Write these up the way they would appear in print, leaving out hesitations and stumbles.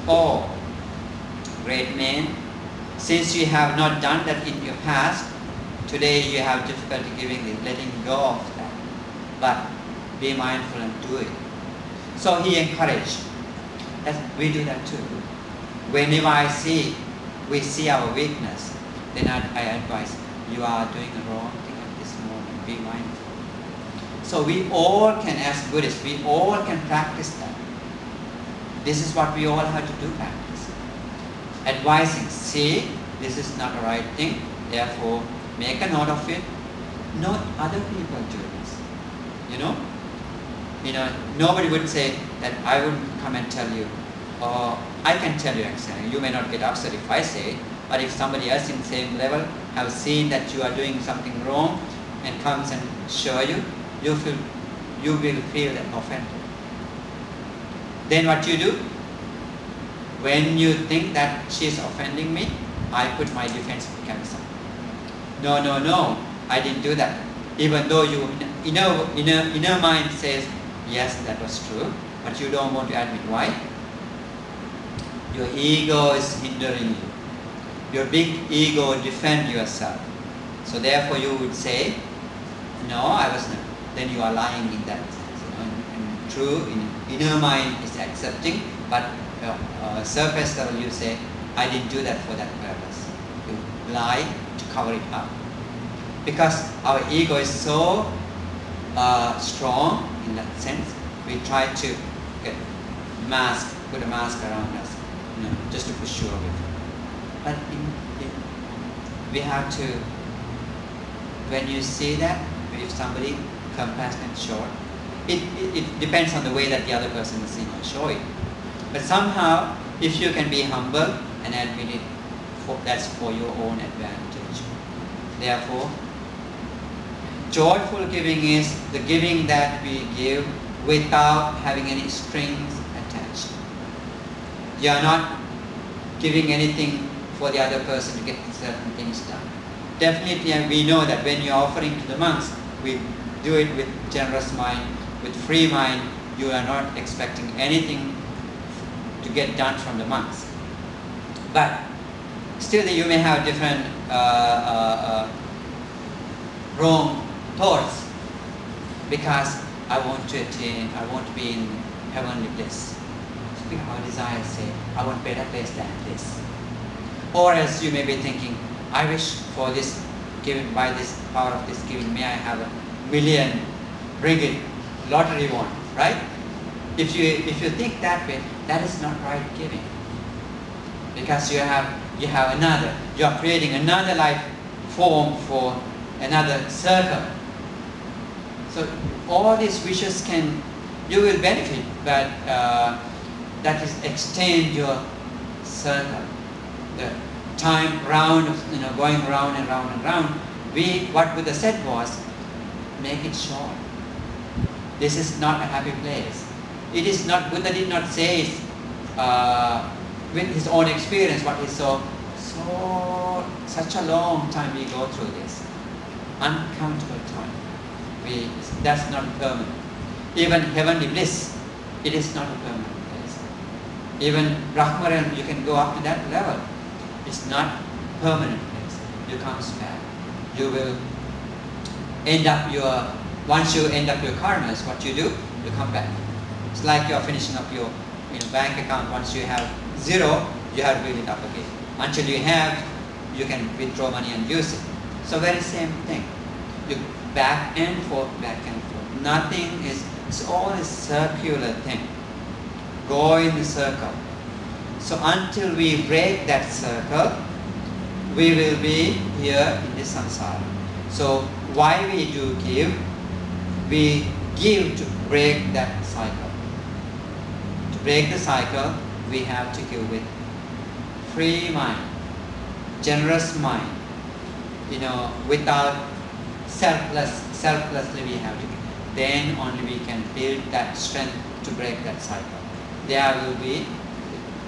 Oh, great man, since you have not done that in your past, today you have difficulty letting go of that. But be mindful and do it. So he encouraged. We do that too. Whenever we see our weakness, then I advise, you are doing the wrong thing at this moment, be mindful. So we all can, as Buddhists, we all can practice that. This is what we all have to do, practice. Advising, see, this is not the right thing, therefore make a note of it. Not other people do this. Nobody would say that I would come and tell you, or I can tell you exactly. You may not get upset if I say it, but if somebody else in the same level have seen that you are doing something wrong and comes and show you, you will feel offended. Then what you do? When you think that she is offending me, I put my defense mechanism. No, I didn't do that. Even though you inner mind says, yes, that was true, but you don't want to admit why. Your ego is hindering you. Your big ego defend yourself. So therefore you would say, no, I was not. Then you are lying in that sense. And true, inner mind is accepting, but surface level you say, I didn't do that for that purpose. You lie to cover it up. Because our ego is so strong in that sense, we try to put a mask around us, just to push you away. But we have to, when you see that, if somebody compassionate short, it depends on the way that the other person is seeing or show it. But somehow, if you can be humble and admit it, that's for your own advantage. Therefore, joyful giving is the giving that we give without having any strings attached. You are not giving anything for the other person to get certain things done. Definitely, we know that when you are offering to the monks, we do it with generous mind, with free mind. You are not expecting anything to get done from the monks. But still, you may have different wrong thoughts, because I want to attain, I want to be in heavenly bliss. Our desires say, I want better place than this. Or else you may be thinking, I wish for this, given by this power of this giving, may I have $1 million ringgit lottery won, right? If you think that way, that is not right giving. Because you are creating another life form for another circle. So all these wishes you will benefit, but that is extend your circle. The time round, going round and round and round. What Buddha said was, make it short. This is not a happy place. It is not, Buddha did not say with his own experience what he saw. Such a long time we go through this. Uncountable time. That's not permanent. Even heavenly bliss, it is not a permanent place. Even Brahma realm, you can go up to that level. It's not permanent place. You comes back. You will end up once you end up your karmas, what you do, you come back. It's like you are finishing up your bank account. Once you have zero, you have to build it up again. Until you have, you can withdraw money and use it. So very same thing. You back and forth, back and forth. Nothing is, it's all a circular thing. Go in the circle. So until we break that circle, we will be here in this samsara. So why we do give? We give to break that cycle. To break the cycle, we have to give with free mind, generous mind, without selflessly we have to give. Then only we can build that strength to break that cycle. There will be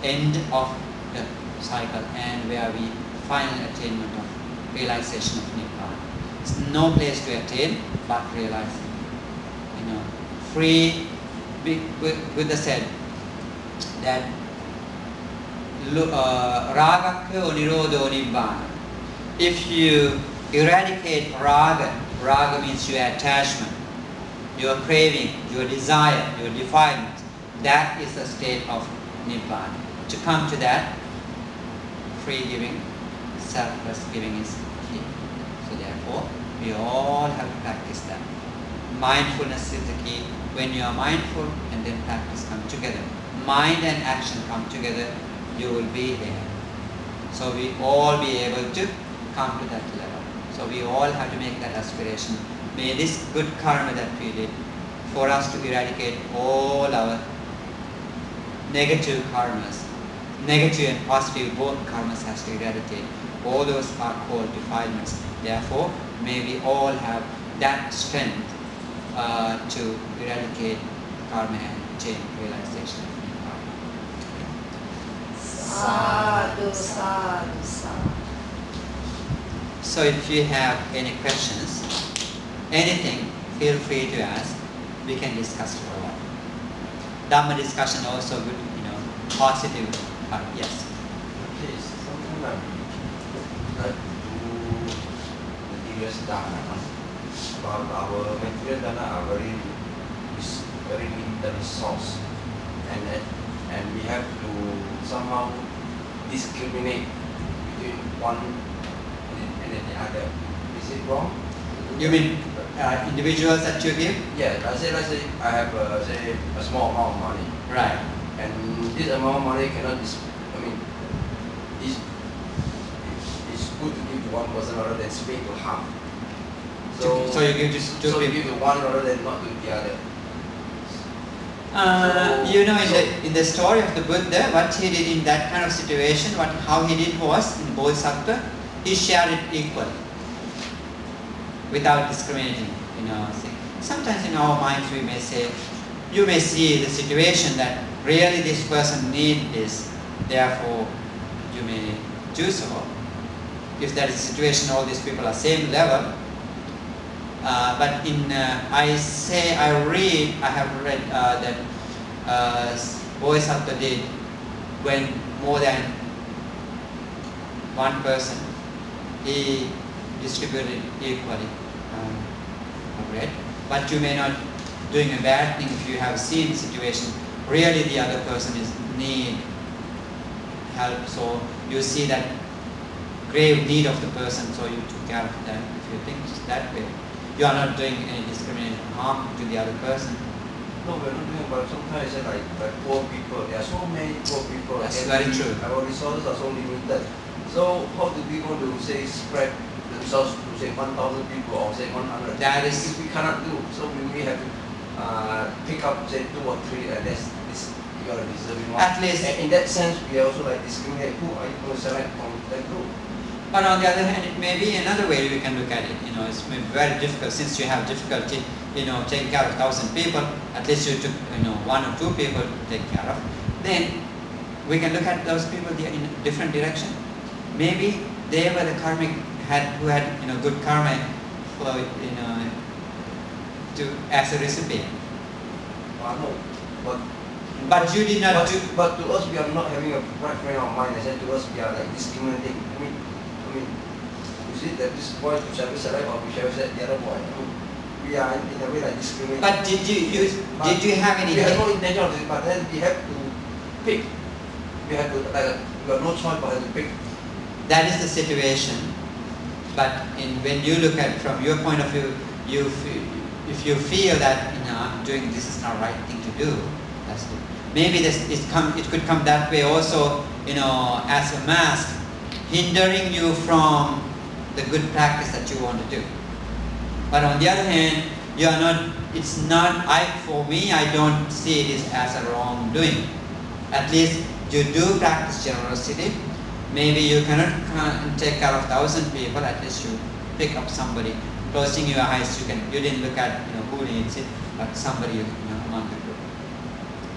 the end of the cycle and where we final attainment of realization of Nibbana. It's no place to attain but realizing. Free, Buddha said that ragakyo nirodho nibbana. If you eradicate raga, raga means your attachment, your craving, your desire, your defilement, that is the state of nibbana. To come to that, free giving, selfless giving is key. So therefore, we all have to practice that. Mindfulness is the key. When you are mindful and then practice come together, mind and action come together, you will be there. So we all be able to come to that level. So we all have to make that aspiration. May this good karma that we did, for us to eradicate all our negative karmas, negative and positive both karmas has to eradicate. All those are called defilements. Therefore, may we all have that strength to eradicate karma and attain realization of karma. Sadhu, sadhu, sadhu. So if you have any questions, anything, feel free to ask. We can discuss for a while. Dhamma discussion also good, positive part. Yes. Okay, sometimes I do material dana, but our material dana are very limited resource, and we have to somehow discriminate between one and the other. Is it wrong? You mean individuals that you give? Yeah, let's say I have say a small amount of money. Right. And this amount of money cannot it's good to give to one person rather than split to half. So you give just two so you people. give to one rather than not to the other. In the story of the Buddha, what he did in that kind of situation, how he did was in Bodhisattva, he shared it equally, without discriminating. Sometimes in our minds we may say, you may see the situation that really this person needs this, therefore you may do so. If there is a situation all these people are same level, but in I have read that Bodhisattva did when more than one person, he distributed equally. I've read, but you may not doing a bad thing if you have seen the situation. Really, the other person is need help, so you see that grave need of the person, so you took care of that. If you think that way, you are not doing any discrimination harm to the other person. No, we're not doing, but sometimes it's like poor people. There are so many poor people. That's very true. Our resources are so limited. So how do we want to say spread the resource to say 1,000 people or say 100? That is, we cannot do. So we may have to pick up say 2 or 3, and that's this you are deserving one. At least. And in that sense, we also like discriminate who are you going to select from that group. But on the other hand, it may be another way we can look at it. It's very difficult since you have difficulty, taking care of 1,000 people. At least you took, 1 or 2 people to take care of. Then we can look at those people in a different direction. Maybe they were the karmic who had, good karma for, as a recipient. No, but you did not do. But to us, we are not having a right frame of mind. I said to us, we are like discriminating. I mean, is it that this boy shall we select or we shall select the other boy? We are in a way like discriminating. But did you have any? We have no intention of it, but then we have to pick. We have to we have no choice but to pick. That is the situation. But when you look at it from your point of view, if you feel that I'm doing this is not right thing to do, that's good. Maybe it could come that way also, as a mask, hindering you from the good practice that you want to do. But on the other hand, you are not. It's not. For me, I don't see it as a wrongdoing. At least you do practice generosity. Maybe you cannot take care of 1,000 people. At least you pick up somebody. Closing your eyes, you didn't look at who needs it, but somebody among the group.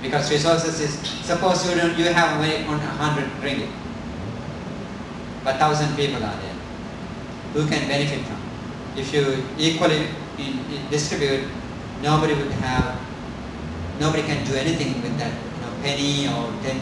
Because resources is, suppose you have 100 ringgit, but 1,000 people are there. Who can benefit from? If you equally distribute, nobody can do anything with that penny or 10